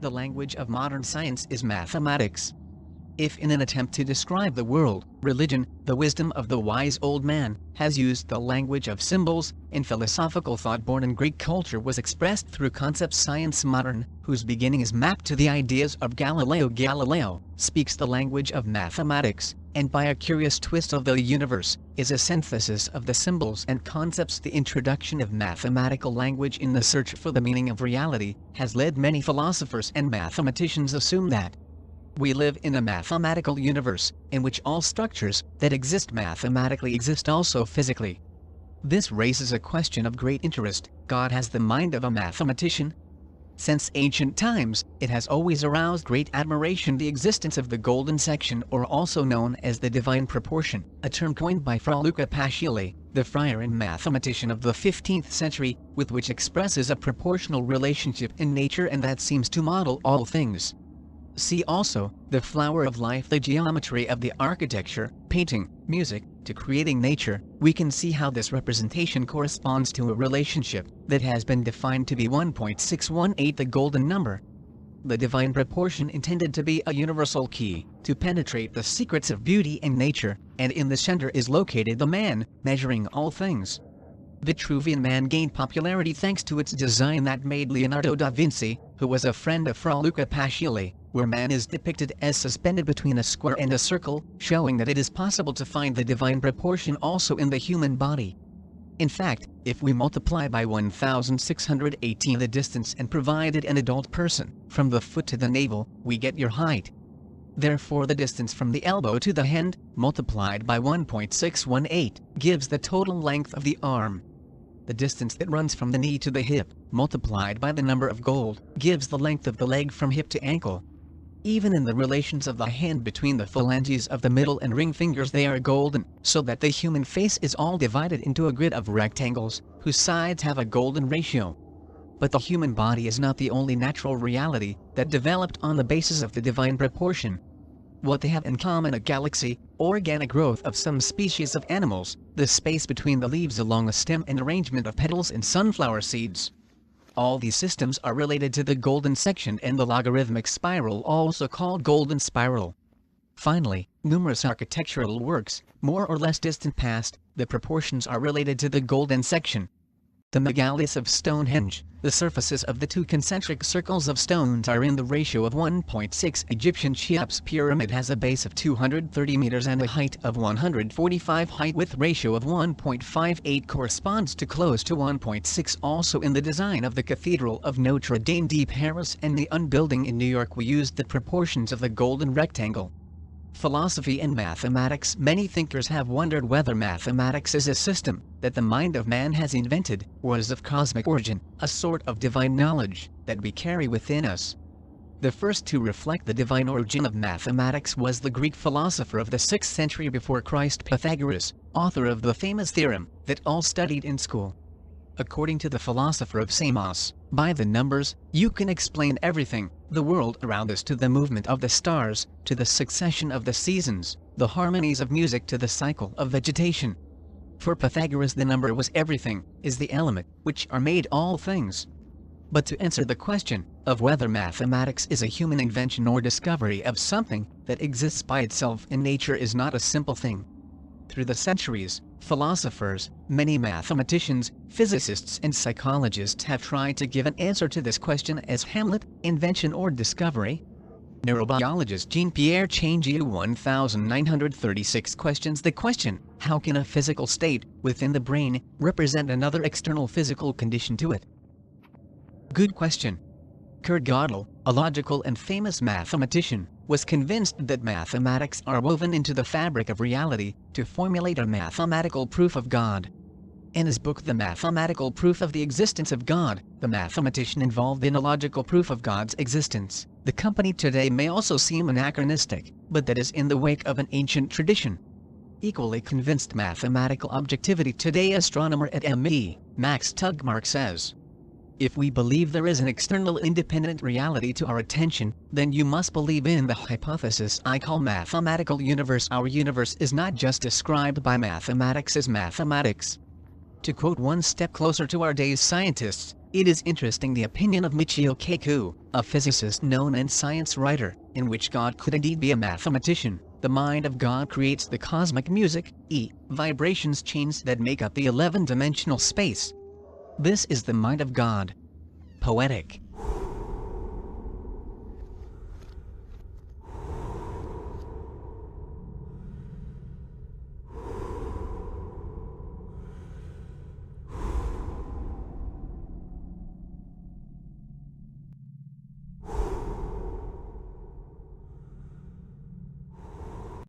the language of modern science is mathematics. If in an attempt to describe the world, religion, the wisdom of the wise old man, has used the language of symbols, in philosophical thought born in Greek culture was expressed through concept science modern, whose beginning is mapped to the ideas of Galileo. Galileo speaks the language of mathematics, and by a curious twist of the universe, is a synthesis of the symbols and concepts. The introduction of mathematical language in the search for the meaning of reality, has led many philosophers and mathematicians assume that we live in a mathematical universe, in which all structures that exist mathematically exist also physically. This raises a question of great interest: God has the mind of a mathematician? Since ancient times, it has always aroused great admiration the existence of the golden section, or also known as the divine proportion, a term coined by Fra Luca Pacioli, the friar and mathematician of the 15th century, with which expresses a proportional relationship in nature and that seems to model all things. See also, the flower of life, the geometry of the architecture, painting, music, to creating nature. We can see how this representation corresponds to a relationship that has been defined to be 1.618, the golden number. The divine proportion intended to be a universal key, to penetrate the secrets of beauty and nature, and in the center is located the man, measuring all things. Vitruvian Man gained popularity thanks to its design that made Leonardo da Vinci, who was a friend of Fra Luca Pacioli, where man is depicted as suspended between a square and a circle, showing that it is possible to find the divine proportion also in the human body. In fact, if we multiply by 1618 the distance and provided an adult person, from the foot to the navel, we get your height. Therefore the distance from the elbow to the hand, multiplied by 1.618, gives the total length of the arm. The distance that runs from the knee to the hip, multiplied by the number of gold, gives the length of the leg from hip to ankle. Even in the relations of the hand between the phalanges of the middle and ring fingers, they are golden, so that the human face is all divided into a grid of rectangles, whose sides have a golden ratio. But the human body is not the only natural reality that developed on the basis of the divine proportion. What they have in common: a galaxy, organic growth of some species of animals, the space between the leaves along a stem, and arrangement of petals in sunflower seeds. All these systems are related to the golden section and the logarithmic spiral, also called golden spiral. Finally, numerous architectural works, more or less distant past, the proportions are related to the golden section. The megaliths of Stonehenge, the surfaces of the two concentric circles of stones, are in the ratio of 1.6. Egyptian Cheops pyramid has a base of 230 meters and a height of 145. Height width ratio of 1.58 corresponds to close to 1.6. Also in the design of the Cathedral of Notre Dame de Paris and the Un building in New York, we used the proportions of the golden rectangle. Philosophy and mathematics. Many thinkers have wondered whether mathematics is a system that the mind of man has invented, or is of cosmic origin, a sort of divine knowledge that we carry within us. The first to reflect the divine origin of mathematics was the Greek philosopher of the 6th century before Christ, Pythagoras, author of the famous theorem that all studied in school. According to the philosopher of Samos, by the numbers, you can explain everything, the world around us to the movement of the stars, to the succession of the seasons, the harmonies of music to the cycle of vegetation. For Pythagoras the number was everything, is the element, which are made all things. But to answer the question of whether mathematics is a human invention or discovery of something that exists by itself in nature is not a simple thing. Through the centuries, philosophers, many mathematicians, physicists and psychologists have tried to give an answer to this question as Hamlet, invention or discovery. Neurobiologist Jean-Pierre Changeux 1936 questions the question: how can a physical state within the brain represent another external physical condition to it? Good question. Kurt Gödel, a logical and famous mathematician, was convinced that mathematics are woven into the fabric of reality to formulate a mathematical proof of God. In his book The Mathematical Proof of the Existence of God, the mathematician involved in a logical proof of God's existence. The company today may also seem anachronistic, but that is in the wake of an ancient tradition. Equally convinced mathematical objectivity today, astronomer at ME, Max Tegmark says, if we believe there is an external independent reality to our attention, then you must believe in the hypothesis I call mathematical universe. Our universe is not just described by mathematics as mathematics. To quote one step closer to our day's scientists, It is interesting the opinion of Michio Kaku, a physicist known and science writer, in which God could indeed be a mathematician. The mind of God creates the cosmic music, vibrations chains that make up the 11-dimensional space. This is the mind of God. Poetic.